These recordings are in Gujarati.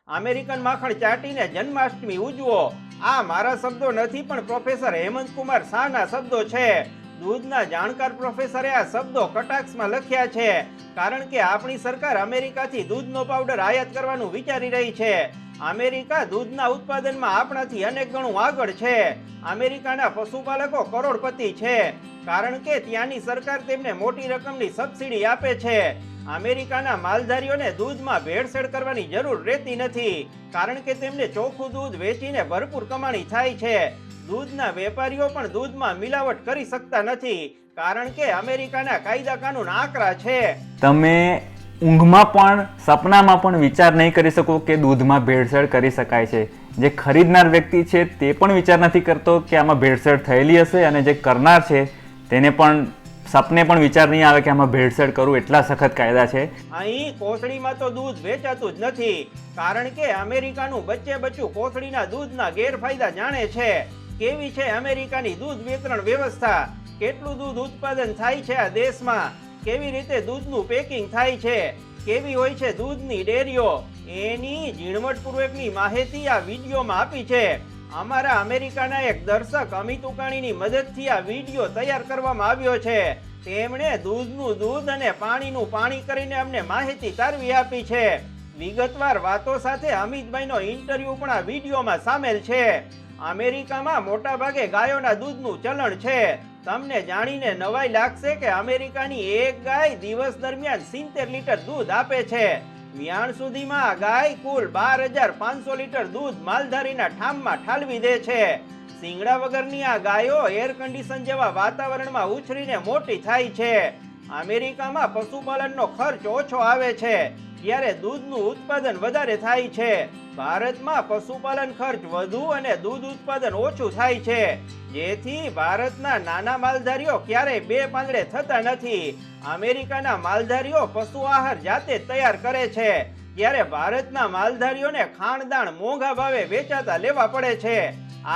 અમેરિકન માખણ ચાટીને જન્માષ્ટમી ઉજવો. આ મારા શબ્દો નથી, પણ પ્રોફેસર હેમંતકુમાર શાહના શબ્દો છે. દૂધના જાણકાર પ્રોફેસરે આ શબ્દો કટાક્ષમાં લખ્યા છે, કારણ કે આપણી સરકાર અમેરિકાથી દૂધનો પાવડર આયાત કરવાનું વિચારી રહી છે. અમેરિકા દૂધના ઉત્પાદનમાં આપણાથી અનેક ગણું આગળ છે. અમેરિકાના પશુપાલકો કરોડપતિ છે, કારણ કે ત્યાંની સરકાર તેમને મોટી રકમની સબસિડી આપે છે. અમેરિકાના માલધારીઓને દૂધમાં ભેળસેળ કરવાની જરૂર રહેતી નથી, કારણ કે તેમને ચોખ્ખું દૂધ વેચીને ભરપૂર કમાણી થાય છે. દૂધના વેપારીઓ પણ દૂધમાં મિલાવટ કરી શકતા નથી, કારણ કે અમેરિકાના કાયદા કાનૂન આકરા છે. તમે ઊંઘમાં પણ સપનામાં પણ વિચાર નહીં કરી શકો કે દૂધમાં ભેળસેળ કરી શકાય છે. જે ખરીદનાર વ્યક્તિ છે તે પણ વિચાર નથી કરતો કે આમાં ભેળસેળ થયેલી હશે, અને જે કરનાર છે તેને પણ સપને પણ વિચાર નહીં આવે કે આમાં ભેળસેળ કરવું. એટલા સખત કાયદા છે. અહીં કોથળીમાં તો દૂધ વેચાતું જ નથી, કારણ કે અમેરિકાનું બચ્ચે બચ્ચું કોથળીના દૂધના ગેરફાયદા જાણે છે. કેવી છે અમેરિકાની દૂધ વિતરણ વ્યવસ્થા, કેટલું દૂધ ઉત્પાદન થાય છે આ દેશમાં, કેવી રીતે દૂધનું પેકિંગ થાય છે, કેવી હોય છે દૂધની ડેરીઓ, એની ઝીણવટપૂર્વકની માહિતી આ વિડીયોમાં આપી છે. અમારા અમેરિકાના એક દર્શક અમિત ઉકાણીની મદદથી આ વિડીયો તૈયાર કરવામાં આવ્યો છે. તેમણે દૂધનું દૂધ અને પાણીનું પાણી કરીને અમને માહિતી તારવી આપી છે. વિગતવાર વાતો સાથે અમિતભાઈનો ઇન્ટરવ્યુ પણ આ વિડીયોમાં સામેલ છે. અમેરિકામાં મોટા ભાગે ગાયોના દૂધનું ચલણ છે. તમને જાણીને નવાઈ લાગશે કે અમેરિકાની એક ગાય દિવસ દરમિયાન 70 લીટર દૂધ આપે છે. વિયાણ સુધીમાં આ ગાય કુલ 12,500 લીટર દૂધ માલધારીના ઠામમાં ઠાલવી દે છે. શિંગડા વગરની આ ગાયો એર કન્ડિશન જેવા વાતાવરણમાં ઉછરીને મોટી થાય છે. અમેરિકામાં પશુપાલનનો ખર્ચ ઓછો આવે છે, જ્યારે દૂધનું ઉત્પાદન વધારે થાય છે. ભારતમાં પશુપાલન ખર્ચ વધુ અને દૂધ ઉત્પાદન ઓછું થાય છે, જેથી ભારતના નાના માલધારીઓ ક્યારેય બે પાંદડે થતા નથી. અમેરિકાના માલધારીઓ પશુ આહાર જાતે જ તૈયાર કરે છે, જ્યારે ભારતના માલધારીઓને ખાણદાણ મોંઘા ભાવે વેચાતા લેવા પડે છે.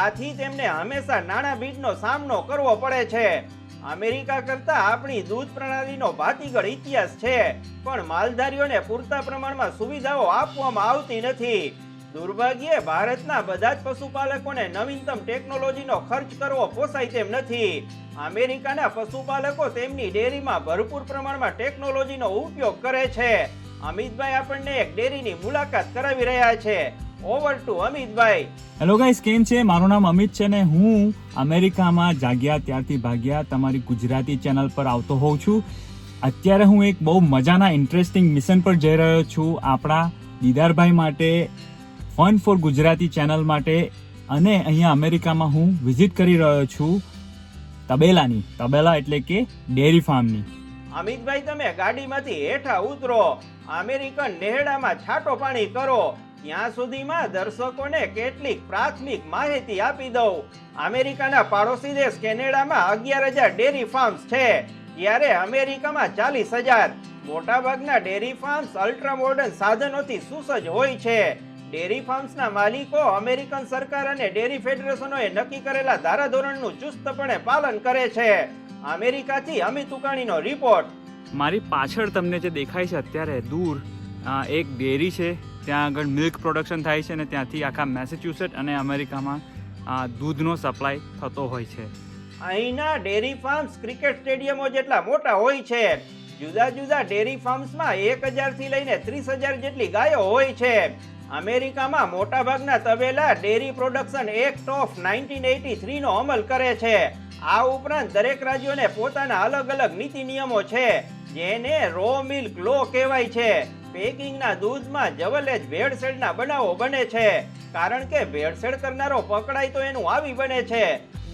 આથી તેમને હંમેશા નાણાં બીજનો સામનો કરવો પડે છે. અમેરિકા કરતા આપણી દૂધ પ્રણાલીનો ભાતીગળ ઇતિહાસ છે, પણ માલધારીઓને પૂરતા પ્રમાણમાં સુવિધાઓ આપવામાં આવતી નથી. દુર્ભાગ્યે ભારતના બધા જ પશુપાલકોને નવીનતમ ટેકનોલોજીનો ખર્ચ કરવો પોસાય તેમ નથી. અમેરિકાના પશુપાલકો તેમની ડેરીમાં ભરપૂર પ્રમાણમાં ટેકનોલોજીનો ઉપયોગ કરે છે. અમિતભાઈ આપણને એક ડેરીની મુલાકાત કરાવી રહ્યા છે. Over to Amitbhai. Hello guys, કેમ છે? મારું નામ અમિત છે ને હું અમેરિકામાં જાગ્યા ત્યારથી ભાગ્યા તમારી ગુજરાતી ચેનલ પર આવતો હોઉં છું. અત્યારે હું એક બહુ મજાના ઇન્ટરેસ્ટિંગ મિશન પર જઈ રહ્યો છું, આપણા દીદારભાઈ માટે, ફન ફોર ગુજરાતી ચેનલ માટે. અને અહીંયા અમેરિકામાં હું વિઝિટ કરી રહ્યો છું તબેલાની. તબેલા એટલે કે ડેરી ફાર્મની. અમિતભાઈ, તમે ગાડીમાંથી હેઠા ઉતરો, અમેરિકન નેહડામાં છાટો પાણી કરો. ત્યાં સુધીમાં દર્શકોને કેટલીક પ્રાથમિક માહિતી આપી દઉં. અમેરિકાના પાડોશી દેશ કેનેડામાં 11,000 ડેરી ફાર્મ્સ છે, જ્યારે અમેરિકામાં 40,000. મોટાભાગના ડેરી ફાર્મ્સ અલ્ટ્રા મોડર્ન સાધનોથી સુસજ્જ હોય છે. ડેરી ફાર્મ્સના માલિકો અમેરિકન સરકાર અને ડેરી ફેડરેશનોએ નક્કી કરેલા ધારાધોરણનું ચુસ્તપણે પાલન કરે છે. અમેરિકાથી અમિત ઉકાણીનો રિપોર્ટ. મારી પાછળ તમને જે દેખાય છે અત્યારે દૂર, એક ડેરી છે. ત્યાં આગળ મિલ્ક પ્રોડક્શન થાય છે, અને ત્યાંથી આખા મેસેચ્યુસેટ અને અમેરિકામાં દૂધનો સપ્લાય થતો હોય છે. અહીંના ડેરી ફાર્મ્સ ક્રિકેટ સ્ટેડિયમો જેટલા મોટા હોય છે. જુદા જુદા ડેરી ફાર્મ્સમાં 1,000 થી લઈને 30,000 જેટલી ગાયો હોય છે. અમેરિકામાં મોટાભાગના તબેલા ડેરી પ્રોડક્શન એક્ટ ઓફ 1983 નો અમલ કરે છે. આ ઉપરાંત દરેક રાજ્યોને પોતાના અલગ અલગ નીતિ નિયમો છે, જેને રો મિલ્ક લો કહેવાય છે. પેકિંગના દૂધમાં જવલ્લેજ ભેળસેળના બનાવો બને છે, કારણ કે ભેળસેળ કરનારો પકડાય તો એનું આવી બને છે.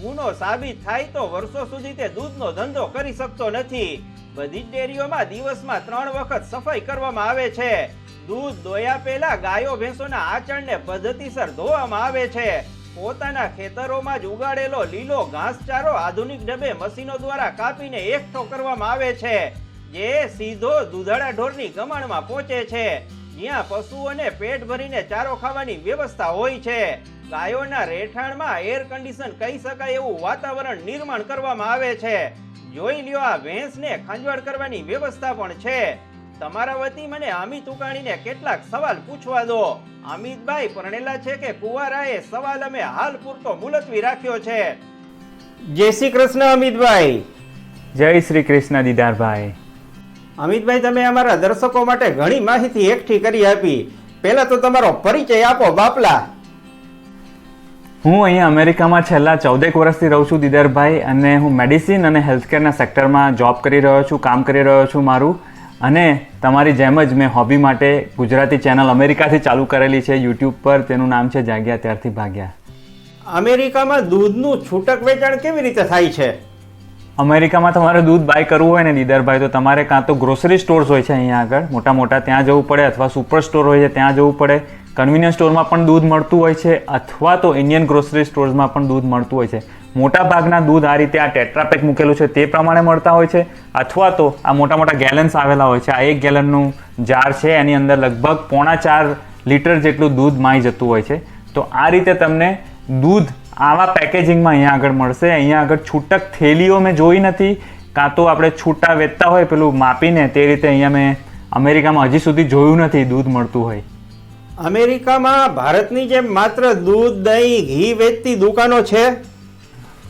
ગુનો સાબિત થાય તો વર્ષો સુધી તે દૂધનો ધંધો કરી શકતો નથી. બધી જ ડેરીઓમાં દિવસમાં 3 વખત સફાઈ કરવામાં આવે છે. દૂધ દોયા પહેલા ગાયો ભેંસોના આચરણને પદ્ધતિસર ધોવામાં આવે છે. પોતાના ખેતરોમાં જ ઉગાડેલો લીલો ઘાસચારો આધુનિક ઢબે મશીનો દ્વારા કાપીને એકઠો કરવામાં આવે છે, જે સીધો દૂધાળા ઢોરની ગમાણમાં પહોંચે છે, જ્યાં પશુઓને પેટ ભરીને ચારો ખાવાની વ્યવસ્થા હોય છે. ગાયોના રહેઠાણમાં એર કન્ડિશન કહી શકાય એવું વાતાવરણ નિર્માણ કરવામાં આવે છે. જોઈ લ્યો, આ ભેંસને ખંજવાળ કરવાની વ્યવસ્થા પણ છે. તમારા વતી મને અમિત ઉકાણીને કેટલાક સવાલ પૂછવા દો. અમિતભાઈ પરણેલા છે કે કુંવારા? એ સવાલ અમે હાલ પૂરતો મુલતવી રાખ્યો છે. જય શ્રી કૃષ્ણ અમિતભાઈ. જય શ્રી કૃષ્ણ દીદારભાઈ. અમિતભાઈ, તમે અમારા દર્શકો માટે ઘણી માહિતી એકઠી કરી આપી. પહેલા તો તમારો પરિચય આપો બાપલા. હું અહીંયા અમેરિકામાં છેલ્લા 14 વર્ષથી રહું છું દીદારભાઈ, અને હું મેડિસિન અને હેલ્થકેરના સેક્ટરમાં જોબ કરી રહ્યો છું, કામ કરી રહ્યો છું મારું. અને તમારી જેમ જ મેં હોબી માટે ગુજરાતી ચેનલ અમેરિકાથી ચાલુ કરેલી છે યુટ્યુબ પર. તેનું નામ છે જાગ્યા ત્યારથી ભાગ્યા. અમેરિકામાં દૂધનું છૂટક વેચાણ કેવી રીતે થાય છે? અમેરિકામાં તમારે દૂધ બાય કરવું હોય ને દીદારભાઈ, તો તમારે કાં તો ગ્રોસરી સ્ટોર્સ હોય છે અહીંયા આગળ મોટા મોટા, ત્યાં જવું પડે, અથવા સુપર સ્ટોર હોય છે ત્યાં જવું પડે. કન્વિનિયન્સ સ્ટોરમાં પણ દૂધ મળતું હોય છે, અથવા તો ઇન્ડિયન ગ્રોસરી સ્ટોર્સમાં પણ દૂધ મળતું હોય છે. મોટા ભાગના દૂધ આ રીતે આ ટેટ્રાપેક મૂકેલું છે તે પ્રમાણે મળતા હોય છે, અથવા તો આ મોટા મોટા ગેલન્સ આવેલા હોય છે. આ 1 ગેલનનું જાર છે, એની અંદર લગભગ 3.5 લીટર જેટલું દૂધ માઈ જતું હોય છે. તો આ રીતે તમને દૂધ આવા પેકેજિંગમાં અહીંયા આગળ મળશે. અહીંયા આગળ છૂટક થેલીઓ મેં જોઈ નથી, કાં તો આપણે છૂટા વેચતા હોય પેલું માપીને, તે રીતે અહીંયા મેં અમેરિકામાં હજી સુધી જોયું નથી દૂધ મળતું હોય. અમેરિકામાં ભારતની જેમ માત્ર દૂધ, દહીં, ઘી વેચતી દુકાનો છે?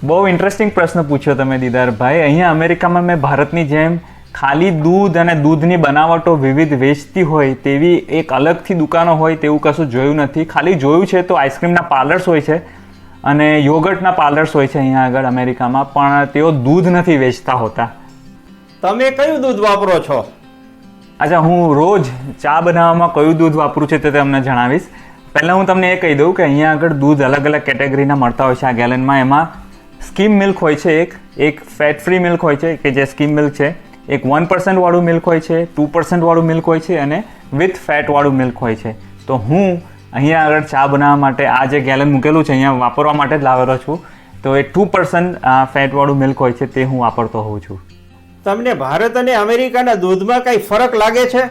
બહુ ઇન્ટરેસ્ટિંગ પ્રશ્ન પૂછ્યો તમે દીદારભાઈ. અહીંયા અમેરિકામાં મેં ભારતની જેમ ખાલી દૂધ અને દૂધની બનાવટો વિવિધ વેચતી હોય તેવી એક અલગથી દુકાનો હોય તેવું કશું જોયું નથી. ખાલી જોયું છે તો આઈસ્ક્રીમના પાર્લર્સ હોય છે અને યોગર્ટના પાર્લર્સ હોય છે અહીંયા આગળ અમેરિકામાં, પણ તેઓ દૂધ નથી વેચતા હોતા. તમે કયું દૂધ વાપરો છો? અચ્છા, હું રોજ ચા બનાવવામાં કયું દૂધ વાપરું છું તે તમને જણાવીશ. પહેલાં હું તમને એ કહી દઉં કે અહીંયા આગળ દૂધ અલગ અલગ કેટેગરીના મળતા હોય છે આ ગેલનમાં. એમાં સ્કીમ મિલ્ક હોય છે, એક ફેટ ફ્રી મિલ્ક હોય છે કે જે સ્કીમ મિલ્ક છે, એક 1% વાળું મિલ્ક હોય છે, 2% વાળું મિલ્ક હોય છે, અને વિથ ફેટ વાળું મિલ્ક હોય છે. તો હું અહીંયા આગળ ચા બનાવવા માટે આ જે ગેલન મૂકેલું છે અહીંયા વાપરવા માટે જ લાવેલો છું. તો એ 2% ફેટ વાળું મિલ્ક હોય છે તે હું વાપરતો હોઉં છું. તમને ભારત અને અમેરિકાના દૂધમાં કઈ ફરક લાગે છે?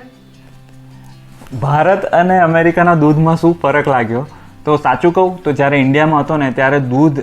ભારત અને અમેરિકાના દૂધમાં શું ફરક લાગ્યો? તો સાચું કહું તો જ્યારે ઇન્ડિયામાં હતો ને ત્યારે દૂધ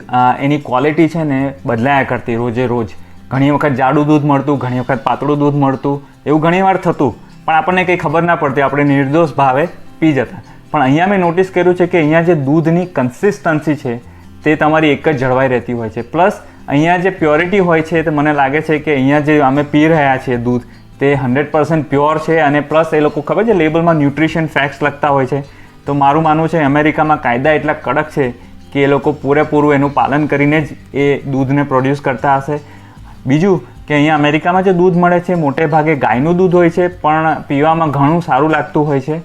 એની ક્વોલિટી છે ને બદલાયા કરતી રોજે રોજ. ઘણી વખત જાડું દૂધ મળતું, ઘણી વખત પાતળું દૂધ મળતું, એવું ઘણી વાર થતું, પણ આપણને કંઈ ખબર ના પડતી, આપણે નિર્દોષ ભાવે પી જતા. પણ અહીંયા મેં નોટિસ કર્યું છે કે અહીંયા જે દૂધની કન્સિસ્ટન્સી છે તે તમારી એક જ જળવાઈ રહેતી હોય છે. પ્લસ અહીંયા જે પ્યોરિટી હોય છે તે મને લાગે છે કે અહીંયા જે અમે પી રહ્યા છીએ દૂધ તે 100% પ્યોર છે. અને પ્લસ એ લોકો ખબર છે લેબલમાં ન્યુટ્રિશન ફેક્ટ્સ લખતા હોય છે. તો મારું માનવું છે અમેરિકામાં કાયદા એટલા કડક છે કે એ લોકો પૂરેપૂરું એનું પાલન કરીને જ એ દૂધને પ્રોડ્યુસ કરતા હશે. બીજું કે અહીંયા અમેરિકામાં જે દૂધ મળે છે મોટે ભાગે ગાયનું દૂધ હોય છે, પણ પીવામાં ઘણું સારું લાગતું હોય છે.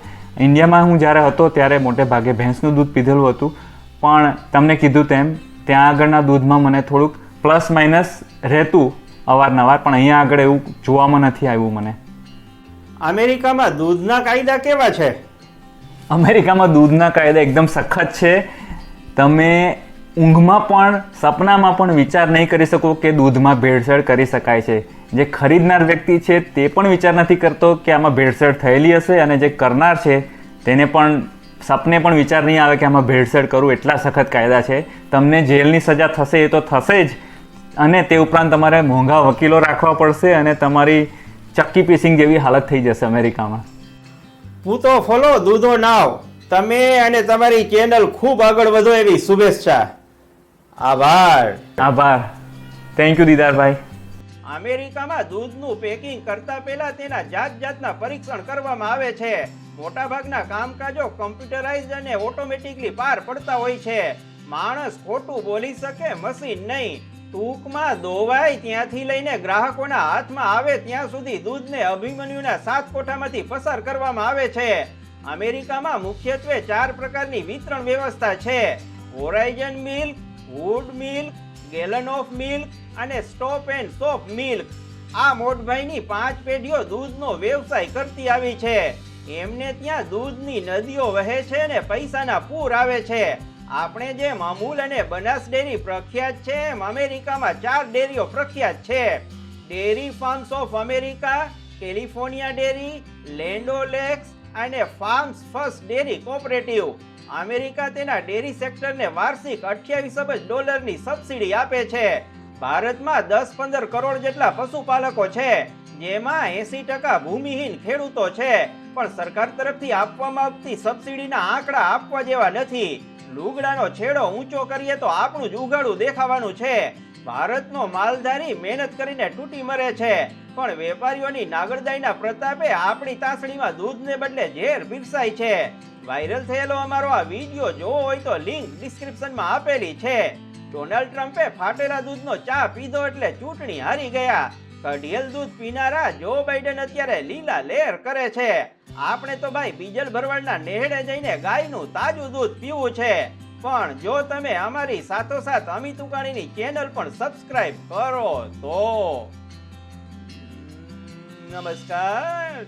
ઇન્ડિયામાં હું જ્યારે હતો ત્યારે મોટે ભાગે ભેંસનું દૂધ પીધેલું હતું, પણ તમને કીધું તેમ ત્યાં આગળના દૂધમાં મને થોડુંક પ્લસ માઇનસ રહેતું અવારનવાર, પણ અહીંયા આગળ એવું જોવામાં નથી આવ્યું મને. અમેરિકામાં દૂધના કાયદા કેવા છે? અમેરિકામાં દૂધના કાયદા એકદમ સખત છે. તમે ઊંઘમાં પણ સપનામાં પણ વિચાર નહીં કરી શકો કે દૂધમાં ભેળસેળ કરી શકાય છે. જે ખરીદનાર વ્યક્તિ છે તે પણ વિચાર નથી કરતો કે આમાં ભેળસેળ થયેલી હશે, અને જે કરનાર છે તેને પણ સપને પણ વિચાર નહીં આવે કે આમાં ભેળસેળ કરું. એટલા સખત કાયદા છે. તમને જેલની સજા થશે એ તો થશે જ, અને તે ઉપરાંત તમારે મોંઘા વકીલો રાખવા પડશે અને તમારી ચક્કી પીસિંગ જેવી હાલત થઈ જશે અમેરિકામાં. હું તો ફોલો દૂધો નાવ. તમે અને તમારી ચેનલ ખૂબ આગળ વધો એવી શુભેચ્છા. આભાર. આભાર. થેન્ક યુ દીદારભાઈ. અમેરિકામાં દૂધનું પેકિંગ કરતા પહેલા તેના જાત જાતના પરીક્ષણ કરવામાં આવે છે. મોટાભાગના કામકાજો કમ્પ્યુટરાઇઝ અને ઓટોમેટિકલી પાર પડતા હોય છે. માણસ ખોટું બોલી શકે, મશીન નહીં. ટૂંકમાં દોવાય ત્યાંથી લઈને ગ્રાહકોના હાથમાં આવે ત્યાં સુધી દૂધને અભિમન્યુના 7 કોઠામાંથી પસાર કરવામાં આવે છે. અમેરિકામાં મુખ્યત્વે 4 પ્રકારની વિતરણ વ્યવસ્થા છે: Horizon milk, wood milk, gallon of milk અને સ્ટોપ એન્ડ શોપ મિલ્ક. આ મોટભાઈની 5 પેઢીઓ દૂધનો વ્યવસાય કરતી આવી છે. એમને ત્યાં દૂધની નદીઓ વહે છે અને પૈસાના પૂર આવે છે. આપણે જેમ અમૂલ અને બનાસ ડેરી પ્રખ્યાત છે, એમ અમેરિકામાં 4 ડેરીઓ પ્રખ્યાત છે: dairy farms of America, California dairy, Land O'Lakes અને farms first dairy cooperative. America તેના ડેરી સેક્ટરને વાર્ષિક $28 અબજ સબસિડી આપે છે. ભારતમાં 10-15 કરોડ જેટલા પશુપાલકો છે, જેમાં 80% ભૂમિહીન ખેડૂતો છે, પણ સરકાર તરફથી આપવામાં આવતી સબસિડીના આંકડા આપવા જેવા નથી. લુગડાનો છેડો ઊંચો કરીએ તો આપણું જ ઉઘાડું દેખાવાનું છે. ભારતનો માલધારી મહેનત કરીને તૂટી મરે છે, પણ વેપારીઓની નાગરદાઈના પ્રતાપે આપણી તાસણીમાં દૂધને બદલે ઝેર પીરસાય છે. વાયરલ થયેલો અમારો આ વિડીયો જોવો હોય તો લિંક ડિસ્ક્રિપ્શનમાં આપેલી છે. ડોનાલ્ડ ટ્રમ્પે ફાટેલા દૂધનો ચા પીધો એટલે ચૂંટણી હારી ગયા. કઢિયેલ દૂધ પીનારા જો બાઇડન અત્યારે લીલા લેર કરે છે. આપણે તો ભાઈ બીજલ ભરવાડના નેહડે જઈને ગાયનું તાજું દૂધ પીવું છે. પણ જો તમે અમારી સાથોસાથ અમિત ઉકાણીની ચેનલ પણ સબસ્ક્રાઇબ કરો તો નમસ્કાર.